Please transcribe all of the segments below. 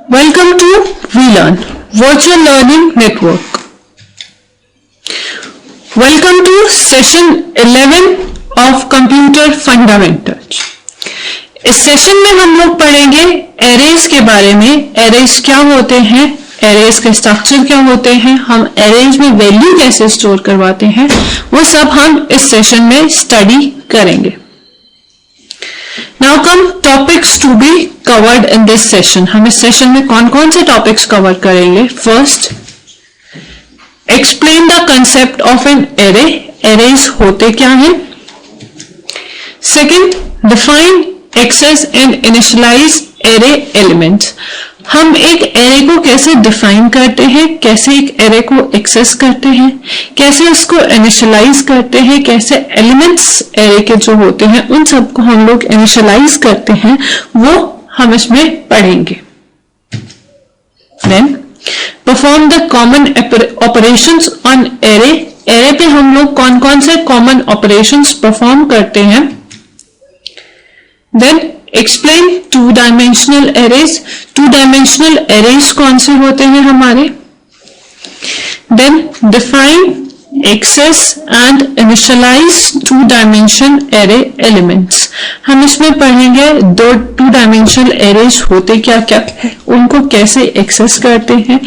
Welcome to VLearn Virtual Learning Network. Welcome to session 11 of Computer Fundamentals. इस session में हम लोग पढ़ेंगे एरेज के बारे में। एरेज क्या होते हैं, एरेज के स्ट्रक्चर क्या होते हैं, हम एरेज में वैल्यू कैसे स्टोर करवाते हैं, वो सब हम इस सेशन में स्टडी करेंगे। Now come topics to be covered in this session. हम इस सेशन में कौन कौन से टॉपिक्स कवर करेंगे। First, explain the concept of an array, arrays होते क्या हैं। Second, define, access and initialise array elements. हम एक एरे को कैसे डिफाइन करते हैं, कैसे एक एरे को एक्सेस करते हैं, कैसे उसको इनिशियलाइज करते हैं, कैसे एलिमेंट्स एरे के जो होते हैं उन सबको हम लोग इनिशियलाइज करते हैं, वो हम इसमें पढ़ेंगे। Then perform the common operations on array. Array पे हम लोग कौन कौन से कॉमन ऑपरेशंस परफॉर्म करते हैं। Then explain two dimensional arrays. Two dimensional arrays कौन से होते हैं हमारे। Then define, access and initialise two dimension array elements. हम इसमें पढ़ेंगे दो टू डायमेंशनल एरेज होते क्या क्या है, उनको कैसे एक्सेस करते हैं,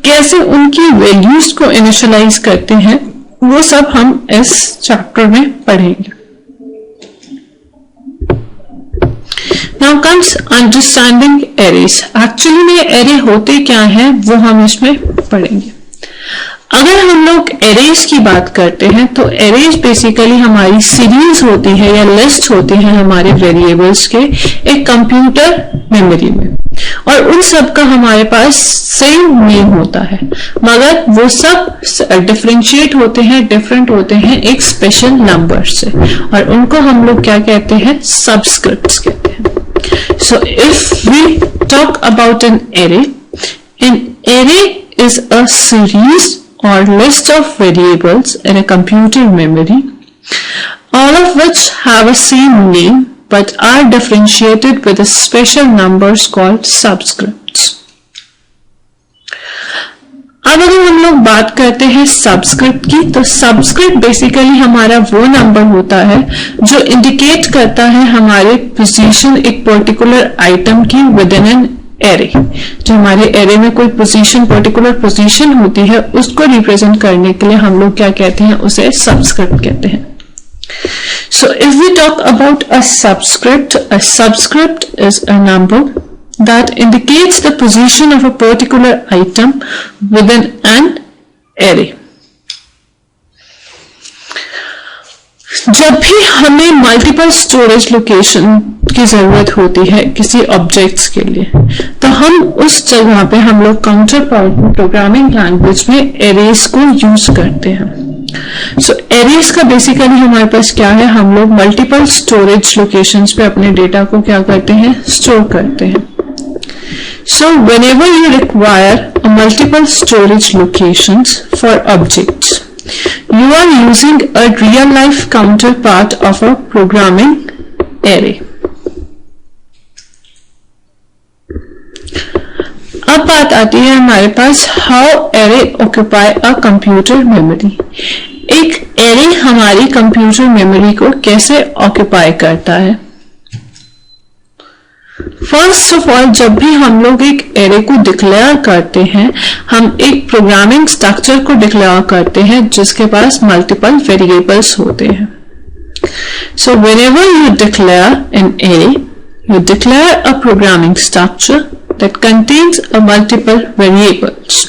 कैसे उनकी वैल्यूज को इनिशियलाइज करते हैं, वो सब हम इस चैप्टर में पढ़ेंगे। Now comes understanding arrays. Actually में एरे होते क्या हैं वो हम इसमें पढ़ेंगे। अगर हम लोग एरेज की बात करते हैं तो एरेज बेसिकली हमारी सीरीज होती है या लिस्ट होती है हमारे वेरिएबल्स के एक कंप्यूटर मेमोरी में, और उन सब का हमारे पास सेम नेम होता है, मगर वो सब डिफरेंशिएट होते हैं, डिफरेंट होते हैं एक स्पेशल नंबर से, और उनको हम लोग क्या कहते हैं, सबस्क्रिप्ट्स कहते हैं। So if we talk about an array is a series or list of variables in a computer memory, all of which have a same name but are differentiated with a special numbers called subscripts. अब अगर हम लोग बात करते हैं subscript की, तो subscript basically हमारा वो नंबर होता है जो इंडिकेट करता है हमारे पोजीशन एक पर्टिकुलर आइटम की विद इन एन एरे। जो हमारे एरे में कोई पोजीशन, पर्टिकुलर पोजीशन होती है, उसको रिप्रेजेंट करने के लिए हम लोग क्या कहते हैं, उसे सबस्क्रिप्ट कहते हैं। So if we talk about a subscript is a number that indicates the position of a particular item within an array. जब भी हमें मल्टीपल स्टोरेज लोकेशन की जरूरत होती है किसी ऑब्जेक्ट्स के लिए, तो हम उस जगह पे हम लोग काउंटर प्रोग्रामिंग लैंग्वेज में एरेज को यूज करते हैं। सो एरेज का बेसिकली हमारे पास क्या है, हम लोग मल्टीपल स्टोरेज लोकेशंस पे अपने डेटा को क्या करते हैं, स्टोर करते हैं। So whenever you require a multiple storage locations for objects, you are using a real life counterpart of a programming array. अब बात आती है हमारे पास how array occupy a computer memory. एक array हमारी कंप्यूटर मेमोरी को कैसे ऑक्यूपाई करता है। फर्स्ट ऑफ ऑल, जब भी हम लोग एक एरे को डिक्लेयर करते हैं, हम एक प्रोग्रामिंग स्ट्रक्चर को डिक्लेयर करते हैं जिसके पास मल्टीपल वेरिएबल्स होते हैं। So whenever you declare an array, you declare a programming structure that contains a multiple variables,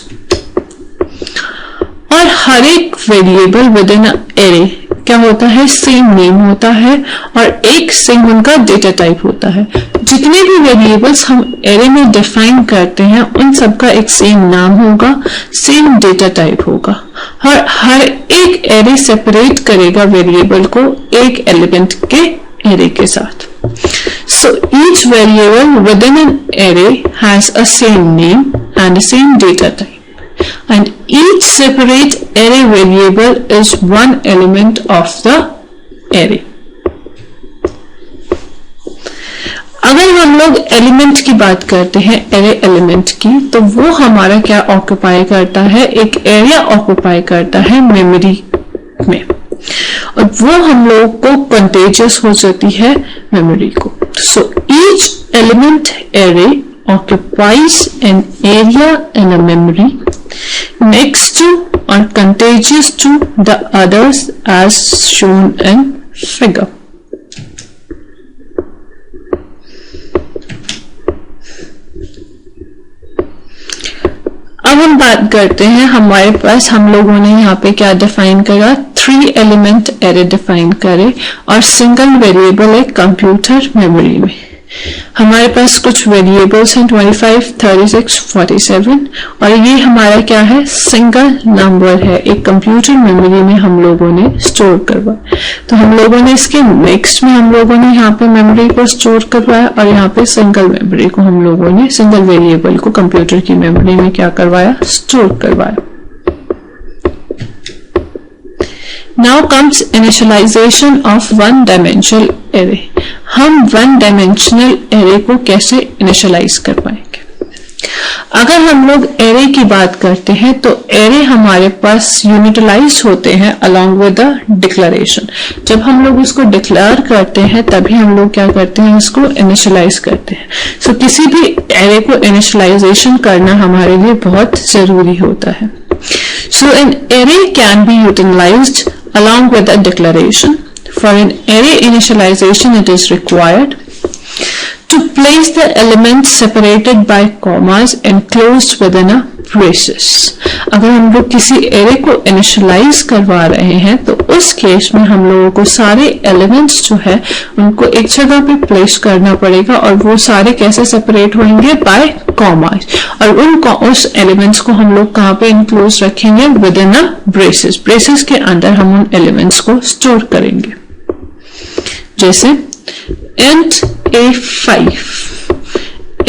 और हर एक वेरिएबल विद इन एरे क्या होता है, सेम नेम होता है, और एक सेम उनका डेटा टाइप होता है। जितने भी वेरिएबल्स हम एरे में डिफाइन करते हैं उन सबका एक सेम नाम होगा, सेम डेटा टाइप होगा, और हर एक एरे सेपरेट करेगा वेरिएबल को एक एलिमेंट के एरे के साथ। So each variable with in an array has a same name and a same data type, and each separate array variable is one element of the array. अगर हम लोग element की बात करते हैं, एरे एलिमेंट की, तो वो हमारा क्या ऑक्यूपाई करता है, एक एरिया ऑक्यूपाई करता है मेमोरी में, और वो हम लोग को कंटेजियस हो जाती है मेमोरी को। So each element array occupies an area in a memory next to or contagious to the others as shown in figure. अब हम बात करते हैं, हमारे पास हम लोगों ने यहाँ पे क्या डिफाइन करा, 3 एलिमेंट एरे डिफाइन करे और सिंगल वेरिएबल है कंप्यूटर मेमोरी में। हमारे पास कुछ वेरिएबल्स हैं 25, 36, 47 और ये हमारा क्या है, सिंगल नंबर है, एक कंप्यूटर मेमोरी में हम लोगों ने स्टोर करवाया। तो हम लोगों ने इसके नेक्स्ट में हम लोगों ने यहाँ पे मेमोरी को स्टोर करवाया और यहाँ पे सिंगल मेमोरी को हम लोगों ने, सिंगल वेरिएबल को कंप्यूटर की मेमोरी में क्या करवाया, स्टोर करवाया। Now comes initialization of one dimensional array. हम वन डायमेंशनल एरे को कैसे इनिशियलाइज कर पाएंगे? अगर हम लोग एरे की बात करते हैं तो एरे हमारे पास यूनिटलाइज होते हैं अलोंग विद द डिक्लेरेशन। जब हम लोग उसको डिक्लेयर करते हैं तभी हम लोग क्या करते हैं, इसको इनिशियलाइज करते हैं। सो किसी भी एरे को इनिशियलाइजेशन करना हमारे लिए बहुत जरूरी होता है। So an array can be utilized along with a declaration. For an array initialization, it is required to place the elements separated by commas enclosed within a braces. अगर हम लोग किसी एरे को इनिशियलाइज करवा रहे हैं तो उस केस में हम लोगों को सारे एलिमेंट्स जो है उनको एक जगह पे प्लेस करना पड़ेगा और वो सारे कैसे सेपरेट होंगे, बाय कॉमास, और उस एलिमेंट्स को हम लोग कहाँ पे इनक्लोज रखेंगे, with in a braces. Braces के अंदर हम उन एलिमेंट्स को स्टोर करेंगे। जैसे इंट A5,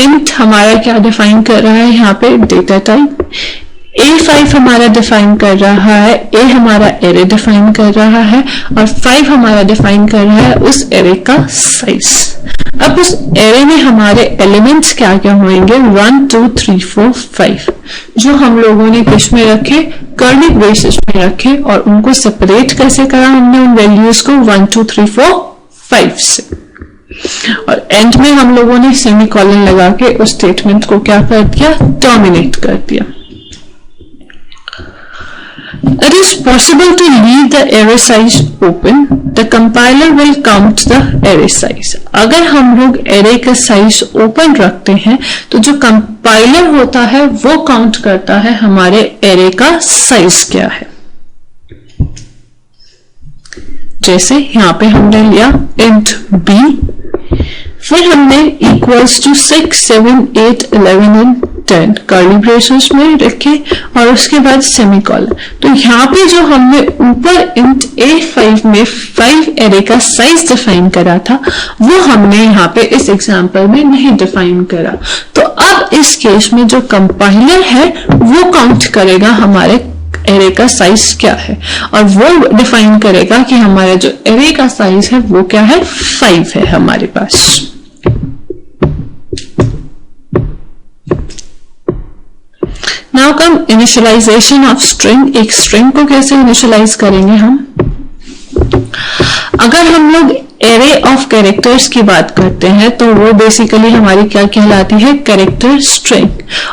इंट हमारा क्या डिफाइन कर रहा है यहाँ पे, डेटा टाइप। A5 हमारा डिफाइन कर रहा है, A हमारा एरे डिफाइन कर रहा है और 5 हमारा डिफाइन कर रहा है उस एरे का साइज। अब उस एरे में हमारे एलिमेंट्स क्या क्या होंगे, 1 2 3 4 5, जो हम लोगों ने किस में रखे, कर्ली ब्रेसेस में रखे, और उनको सेपरेट कैसे करा हमने उन वैल्यूज को 1 2 3 4 5 से, और एंड में हम लोगों ने सेमीकोलन लगा के उस स्टेटमेंट को क्या कर दिया, टर्मिनेट कर दिया। It is possible to leave the array size open. The compiler will count the array size. अगर हम लोग array का साइज ओपन रखते हैं तो जो कंपाइलर होता है वो काउंट करता है हमारे array का साइज क्या है। जैसे यहाँ पे हमने लिया int b, फिर हमने equals to 6 7 8 11 and 10 curly braces में रखे और उसके बाद सेमीकोलन। तो यहाँ पे जो हमने ऊपर इंट A5 में 5 एरे का साइज डिफाइन करा था वो हमने यहाँ पे इस एग्जांपल में नहीं डिफाइन करा। तो अब इस केस में जो कंपाइलर है वो काउंट करेगा हमारे एरे का साइज क्या है और वो डिफाइन करेगा कि हमारा जो एरे का साइज है वो क्या है, 5 है हमारे पास। Now come initialization of string. एक स्ट्रिंग को कैसे इनिशियलाइज करेंगे हम? अगर हम लोग एरे ऑफ कैरेक्टर्स की बात करते हैं तो वो बेसिकली हमारी क्या कहलाती है, कैरेक्टर स्ट्रिंग,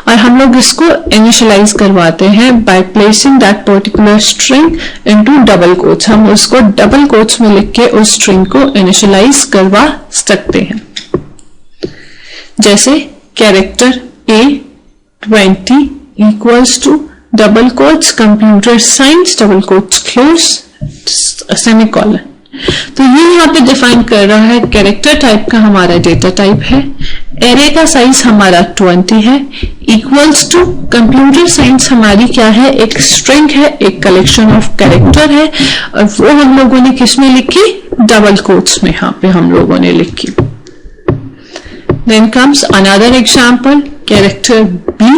और हम लोग इसको इनिशियलाइज करवाते हैं by placing that particular string into double quotes. हम उसको डबल कोट्स में लिख के उस स्ट्रिंग को इनिशियलाइज करवा सकते हैं। जैसे character A20 equals to double quotes computer science double quotes close semicolon. तो ये यहाँ पे डिफाइन कर रहा है कैरेक्टर टाइप का हमारा डेटा टाइप है, एरे का साइज हमारा 20 है, इक्वल्स टू कंप्यूटर साइंस हमारी क्या है, एक स्ट्रिंग है, एक कलेक्शन ऑफ कैरेक्टर है, और वो हम लोगों ने किस में लिखी, डबल कोट्स में यहाँ पे हम लोगों ने लिखी। Then comes another example, character B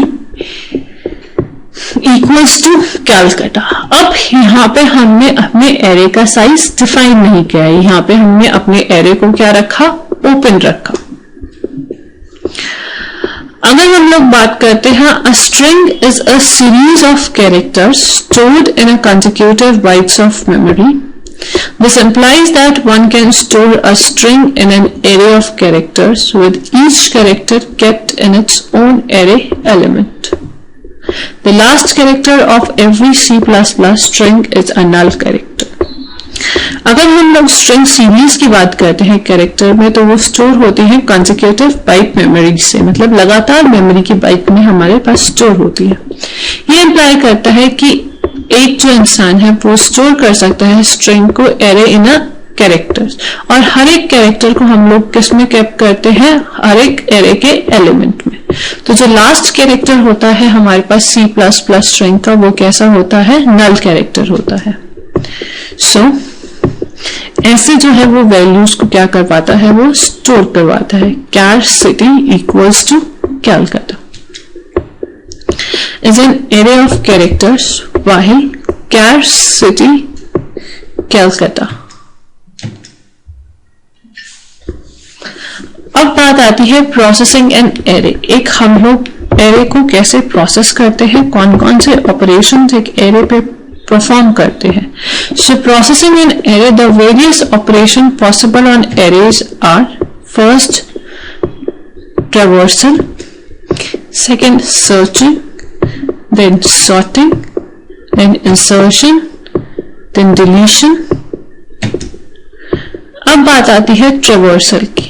equals to Calcutta. अब यहाँ पे हमने अपने एरे का साइज डिफाइन नहीं किया है, यहाँ पे हमने अपने एरे को क्या रखा, ओपन रखा। अगर हम लोग बात करते हैं, a string is a series of characters stored in a consecutive bytes of memory. This implies that one can store a string in an array of characters with each character kept in its own array element. The last character of every C++ string is a null character. अगर हम लोग string series की बात करते हैं character में, तो वो स्टोर होती है consecutive byte मेमोरी से, मतलब लगातार मेमोरी की बाइट में हमारे पास स्टोर होती है। ये इंप्लाई करता है कि एक जो इंसान है वो स्टोर कर सकता है स्ट्रिंग को एरे इन अ कैरेक्टर्स, और हर एक कैरेक्टर को हम लोग किस में कैप करते हैं, हर एक एरे के एलिमेंट में। तो जो लास्ट कैरेक्टर होता है हमारे पास C++ स्ट्रिंग का, वो कैसा होता है, नल कैरेक्टर होता है। सो ऐसे जो है वो वैल्यूज को क्या करवाता है, वो स्टोर करवाता है। Char city equals to Calcutta is an array of characters while Car City Calcutta। अब बात आती है प्रोसेसिंग एन एरे। एक हम लोग एरे को कैसे प्रोसेस करते हैं, कौन कौन से ऑपरेशंस एक एरे पे परफॉर्म करते हैं। So processing an array, the various operations possible on arrays are first traversal, second searching, then sorting, then insertion, then deletion। अब बात आती है ट्रैवर्सल की।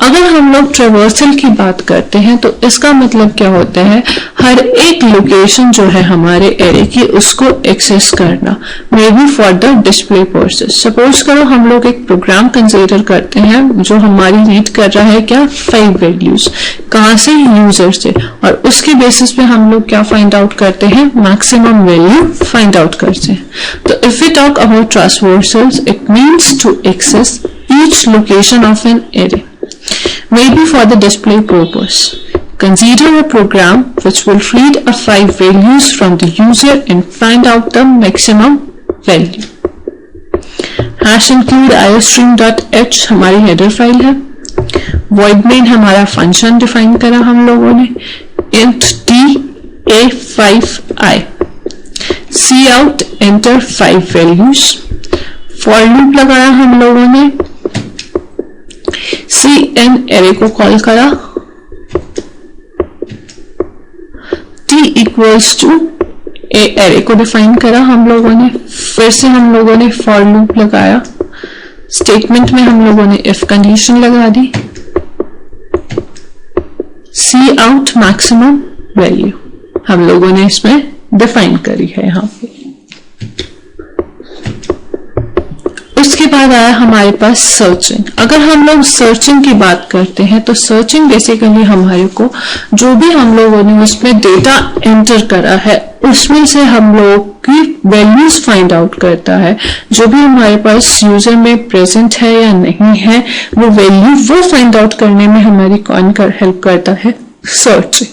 अगर हम लोग ट्रैवर्सल की बात करते हैं तो इसका मतलब क्या होता है, हर एक लोकेशन जो है हमारे एरे की उसको एक्सेस करना, may be for the display purpose. Suppose करो हम लोग एक प्रोग्राम कंसीडर करते हैं जो हमारी रीड कर रहा है क्या, 5 वैल्यूज, कहां से, यूजर से, और उसके बेसिस पे हम लोग क्या फाइंड आउट करते हैं, मैक्सिमम वैल्यू फाइंड आउट करते हैं। तो if we talk about traversals, it means to access each location of an array, maybe for the display purpose. Consider a program which will read a 5 values from the user and find out the maximum value. Hash include iostream.h हमारी header file है। void main हमारा function define करा हम लोगों ने, int t a5i, cout enter 5 values, for loop लगाया हम लोगों ने, cn एरे को कॉल करा, t equals to A array को डिफाइन करा हम लोगों ने, फिर से हम लोगों ने फॉर लूप लगाया, स्टेटमेंट में हम लोगों ने इफ कंडीशन लगा दी, सी आउट मैक्सिमम वैल्यू हम लोगों ने इसमें डिफाइन करी है यहाँ पे। उसके बाद आया हमारे पास सर्चिंग। अगर हम लोग सर्चिंग की बात करते हैं तो सर्चिंग बेसिकली हमारे को जो भी हम लोगों ने उसमें डेटा एंटर करा है उसमें से हम लोग की वैल्यूज फाइंड आउट करता है, जो भी हमारे पास यूजर में प्रेजेंट है या नहीं है वो वैल्यू वो फाइंड आउट करने में हमारी कौन हेल्प करता है, searching.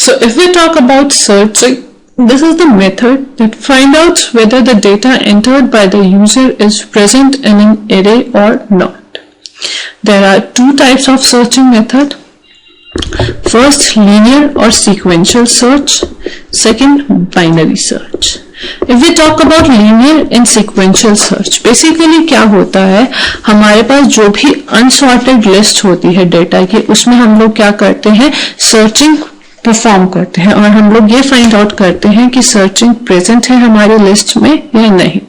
So if we talk about searching, this is the method that find out whether the data entered by the user is present in an array or not. There are 2 types of searching method. First, linear or sequential search. Second, binary search. If we talk about linear and sequential search, basically क्या होता है, हमारे पास जो भी unsorted list होती है data की, उसमें हम लोग क्या करते हैं, सर्चिंग परफॉर्म करते हैं और हम लोग ये फाइंड आउट करते हैं कि सर्चिंग प्रेजेंट है हमारी लिस्ट में या नहीं।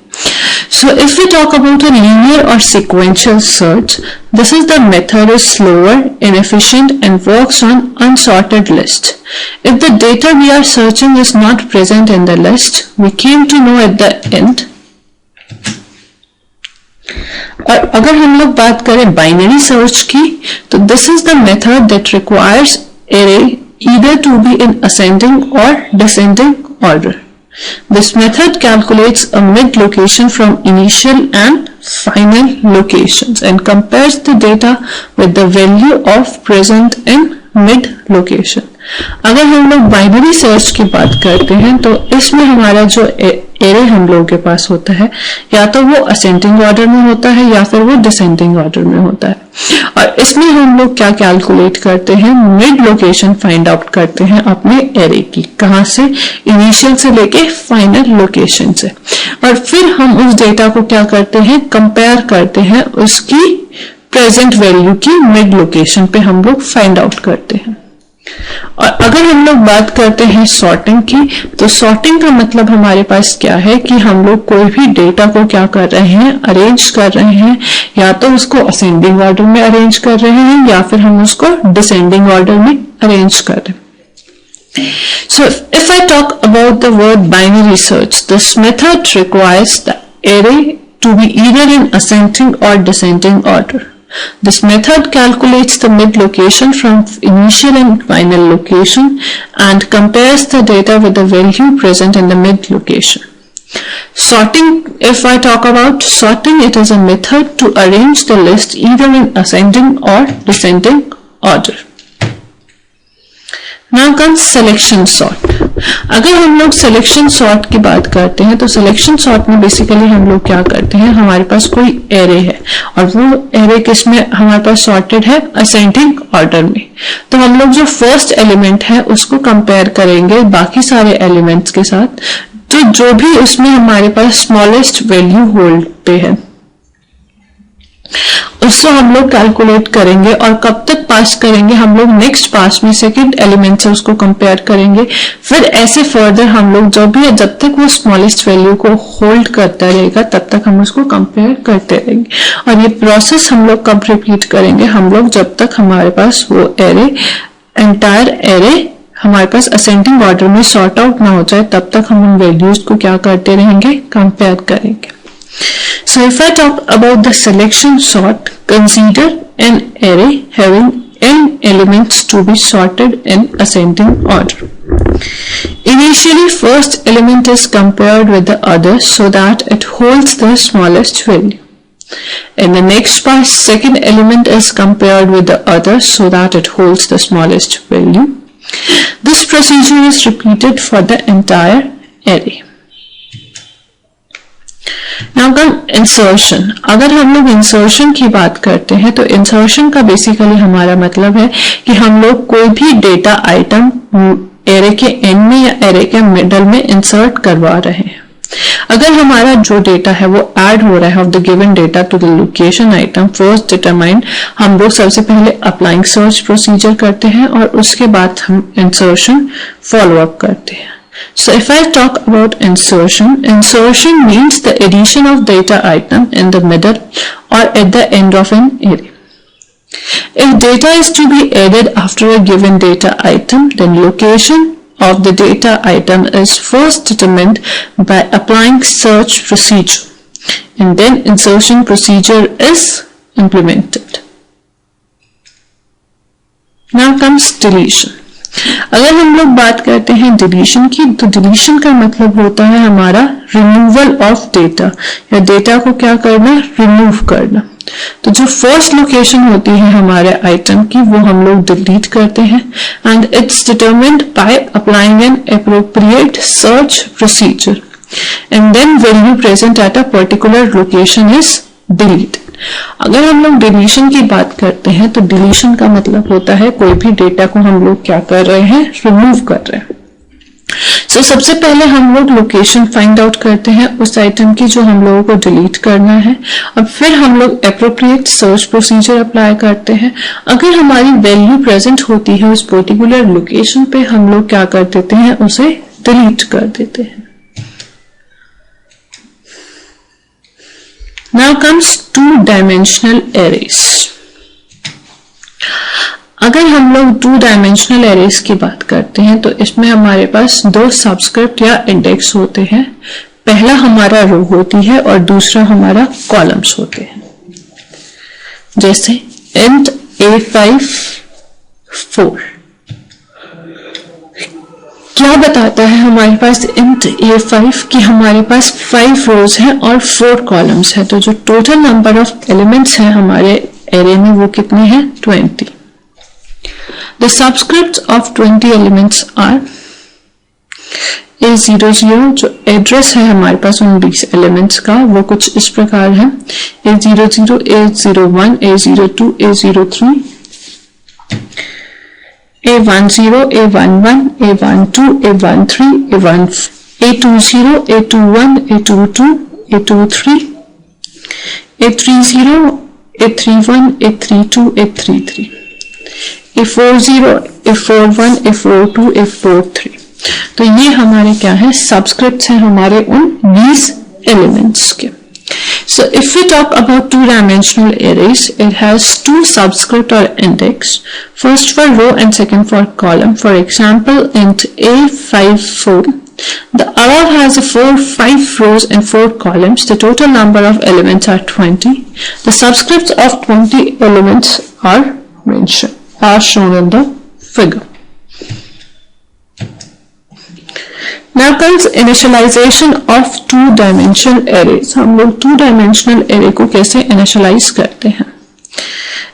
So if we talk about a linear or sequential search, this is the method is slower, inefficient and works on unsorted list. If the data we are searching is not present in the list, we came to know at the end. और अगर हम लोग बात करें binary search की, तो this is the method that requires array either to be in ascending or descending order. This method calculates a mid location from initial and final locations and compares the data with the value of present in mid location. अगर हम लोग binary search की बात करते हैं तो इसमें हमारा जो एरे हम लोगों के पास होता है या तो वो असेंडिंग ऑर्डर में होता है या फिर वो डिसेंडिंग ऑर्डर में होता है, और इसमें हम लोग क्या कैलकुलेट करते हैं, मिड लोकेशन फाइंड आउट करते हैं अपने एरे की, कहां से, इनिशियल से लेके फाइनल लोकेशन से, और फिर हम उस डेटा को क्या करते हैं, कंपेयर करते हैं उसकी प्रेजेंट वैल्यू की मिड लोकेशन पे हम लोग फाइंड आउट करते हैं। और अगर हम लोग बात करते हैं सॉर्टिंग की, तो सॉर्टिंग का मतलब हमारे पास क्या है कि हम लोग कोई भी डेटा को क्या कर रहे हैं, अरेंज कर रहे हैं, या तो उसको असेंडिंग ऑर्डर में अरेंज कर रहे हैं या फिर हम उसको डिसेंडिंग ऑर्डर में अरेंज कर रहे हैं। So if I talk about the word binary search, this method requires the array to be either in ascending or descending order. This method calculates the mid location from initial and final location and compares the data with the value present in the mid location. Sorting, if I talk about sorting, it is a method to arrange the list either in ascending or descending order. Now comes selection sort. अगर हम लोग selection sort की बात करते हैं तो selection sort में basically हम लोग क्या करते हैं, हमारे पास कोई एरे है और वो एरे किसमें हमारे पास सॉर्टेड है, असेंडिंग ऑर्डर में। तो हम लोग जो फर्स्ट एलिमेंट है उसको कंपेयर करेंगे बाकी सारे एलिमेंट्स के साथ, तो जो भी उसमें हमारे पास स्मॉलेस्ट वैल्यू होल्ड पे है उसको हम लोग कैलकुलेट करेंगे, और कब तक पास करेंगे, हम लोग नेक्स्ट पास में सेकंड एलिमेंट से उसको कंपेयर करेंगे, फिर ऐसे फर्दर हम लोग जो भी है जब तक वो स्मॉलेस्ट वैल्यू को होल्ड करता रहेगा तब तक हम उसको कंपेयर करते रहेंगे, और ये प्रोसेस हम लोग कब रिपीट करेंगे, हम लोग जब तक हमारे पास वो एरे, एंटायर एरे हमारे पास असेंडिंग ऑर्डर में सॉर्ट आउट ना हो जाए तब तक हम उन वैल्यूज को क्या करते रहेंगे, कंपेयर करेंगे। So if I talk about the selection sort, consider an array having n elements to be sorted in ascending order. Initially, first element is compared with the others so that it holds the smallest value. In the next pass, second element is compared with the others so that it holds the smallest value. This procedure is repeated for the entire array. Now come insertion. अगर हम लोग insertion की बात करते हैं तो insertion का basically हमारा मतलब है कि हम लोग कोई भी डेटा आइटम एरे के एंड में या एरे के मिडल में इंसर्ट करवा रहे हैं। अगर हमारा जो डेटा है वो ऐड हो रहा है of the given data to the location item first determine, हम लोग सबसे पहले अप्लाइंग सर्च प्रोसीजर करते हैं और उसके बाद हम इंसर्शन फॉलो अप करते हैं। So if I talk about insertion, insertion means the addition of data item in the middle or at the end of an array. If data is to be added after a given data item, then location of the data item is first determined by applying search procedure and then insertion procedure is implemented. Now comes deletion. अगर हम लोग बात करते हैं deletion की, तो deletion का मतलब होता है हमारा रिमूवल ऑफ डेटा, या डेटा को क्या करना, रिमूव करना। तो जो फर्स्ट लोकेशन होती है हमारे आइटम की वो हम लोग डिलीट करते हैं, and it's determined by applying an appropriate search procedure and then value present at a particular location is deleted. अगर हम लोग डिलीशन की बात करते हैं तो डिलीशन का मतलब होता है कोई भी डेटा को हम लोग क्या कर रहे हैं, रिमूव कर रहे हैं। So, सबसे पहले हम लोग लोकेशन फाइंड आउट करते हैं उस आइटम की जो हम लोगों को डिलीट करना है, और फिर हम लोग एप्रोप्रिएट सर्च प्रोसीजर अप्लाई करते हैं। अगर हमारी वैल्यू प्रेजेंट होती है उस पर्टिकुलर लोकेशन पे, हम लोग क्या कर देते हैं, उसे डिलीट कर देते हैं। Now comes two-dimensional arrays. अगर हम लोग 2 डायमेंशनल एरेज की बात करते हैं तो इसमें हमारे पास 2 सबस्क्रिप्ट या इंडेक्स होते हैं। पहला हमारा रो होती है और दूसरा हमारा कॉलम्स होते हैं। जैसे int a5 4 क्या बताता है हमारे पास int a5 कि हमारे पास 5 रोज हैं और 4 कॉलम्स हैं, तो जो टोटल नंबर ऑफ एलिमेंट्स हैं हमारे एरे में वो कितने हैं, 20। The subscripts of 20 elements are A00, जो एड्रेस है हमारे पास उन 20 एलिमेंट्स का वो कुछ इस प्रकार है। A00, A01, A02, A03, A10, A11, A12, A13, A20, A21, A22, A23, A30, A31, A32, A33, A40, A41, A42, A43। तो ये हमारे क्या है, सबस्क्रिप्ट्स हैं हमारे उन 20 एलिमेंट्स के। So if we talk about two-dimensional arrays, it has two subscript or index, first for row and second for column. For example, int A54, the above has 5 rows and 4 columns. The total number of elements are 20. The subscripts of 20 elements are shown in the figure. Now comes initialization of two-dimensional arrays. हम लोग two-dimensional array को कैसे initialize करते हैं?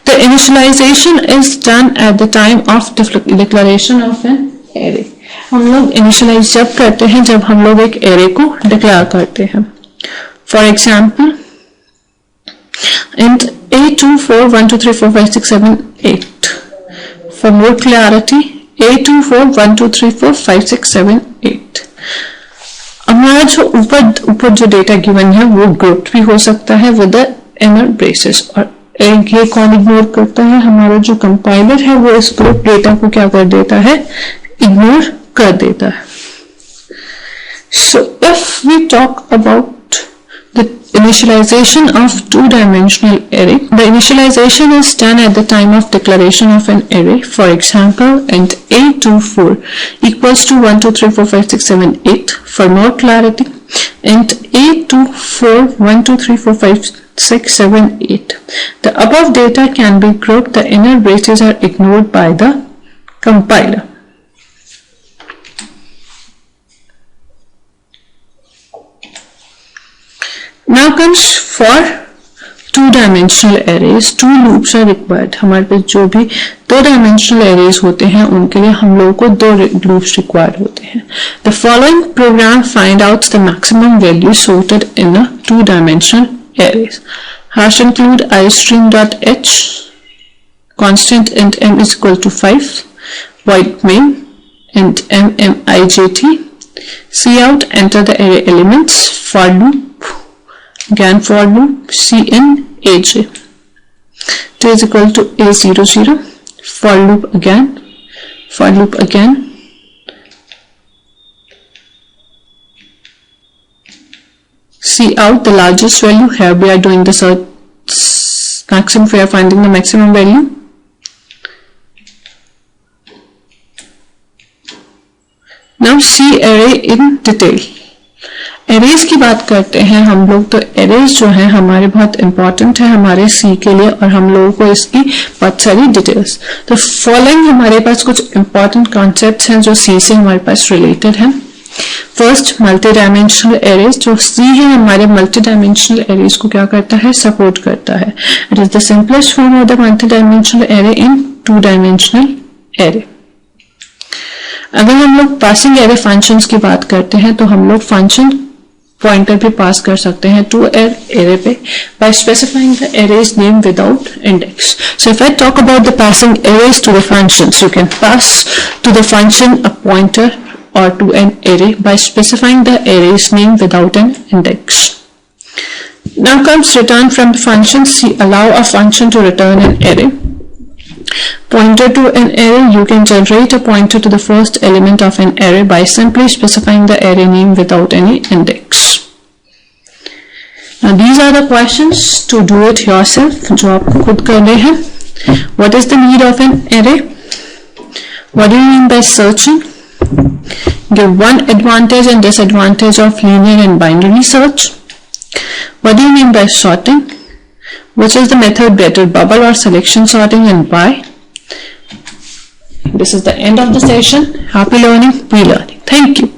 The initialization is done at the time of declaration of an array. हम लोग initialize जब करते हैं जब हम लोग एक array को declare करते हैं. For example, int A24 1 2 3 4 5 6 7 8. For more clarity, A24 1 2 3 4 5 6 7 8. हमारा जो ऊपर जो डेटा गिवन है वो ग्रुप भी हो सकता है विद द इनर ब्रेसेस, और ये कौन इग्नोर करता है? हमारा जो कंपाइलर है वो इस ग्रुप डेटा को क्या कर देता है? इग्नोर कर देता है। So if we talk about the initialization of two-dimensional array, the initialization is done at the time of declaration of an array. For example, int A24 equals to 1 2 3 4 5 6 7 8. For more clarity, int A24 1 2 3 4 5 6 7 8. The above data can be grouped. The inner braces are ignored by the compiler. Now comes for two-dimensional arrays. Two loops are required. हमारे पास जो भी दो-dimensional arrays होते हैं उनके लिए हम लोगों को 2 loops required होते हैं. The following program find out the maximum value sorted in a two-dimensional arrays. Hash include istring.h, constant int m is equal to 5, void main int mmijt, cout, enter the array elements, for loop, again for loop, cin aj, t is equal to a00, for loop again, cout the largest value. Here we are doing the search maximum, we are finding the maximum value. Now see array in detail. Arrays की बात करते हैं हम लोग, तो arrays जो है हमारे बहुत इंपॉर्टेंट है हमारे सी के लिए, और हम लोगों को इसकी बहुत सारी डिटेल्स। तो फॉलोइंग हमारे पास कुछ इंपॉर्टेंट कॉन्सेप्ट्स हैं जो सी से हमारे पास रिलेटेड हैं। First, multi dimensional arrays. जो सी है हमारे मल्टी डायमेंशनल एरेज को क्या करता है? सपोर्ट करता है। It is the simplest form of the multi dimensional array in two dimensional array. अगर हम लोग पासिंग एरे फंक्शंस की बात करते हैं तो हम लोग फंक्शन पॉइंटर भी पास कर सकते हैं टू एरे पे by specifying the array's name without index. So if I talk about the passing arrays to the functions, you can pass to the function a pointer or to an array by specifying the array's name without an index. Now comes return from the function. See, allow a function to return an array. Pointer to an array. You can generate a pointer to the first element of an array by simply specifying the array name without any index. Now these are the questions to do it yourself, जो आपको खुद करने हैं. What is the need of an array? What do you mean by searching? Give one advantage and disadvantage of linear and binary search. What do you mean by sorting? Which is the method better, bubble or selection sorting, and why? This is the end of the session. Happy learning, be learning. Thank you.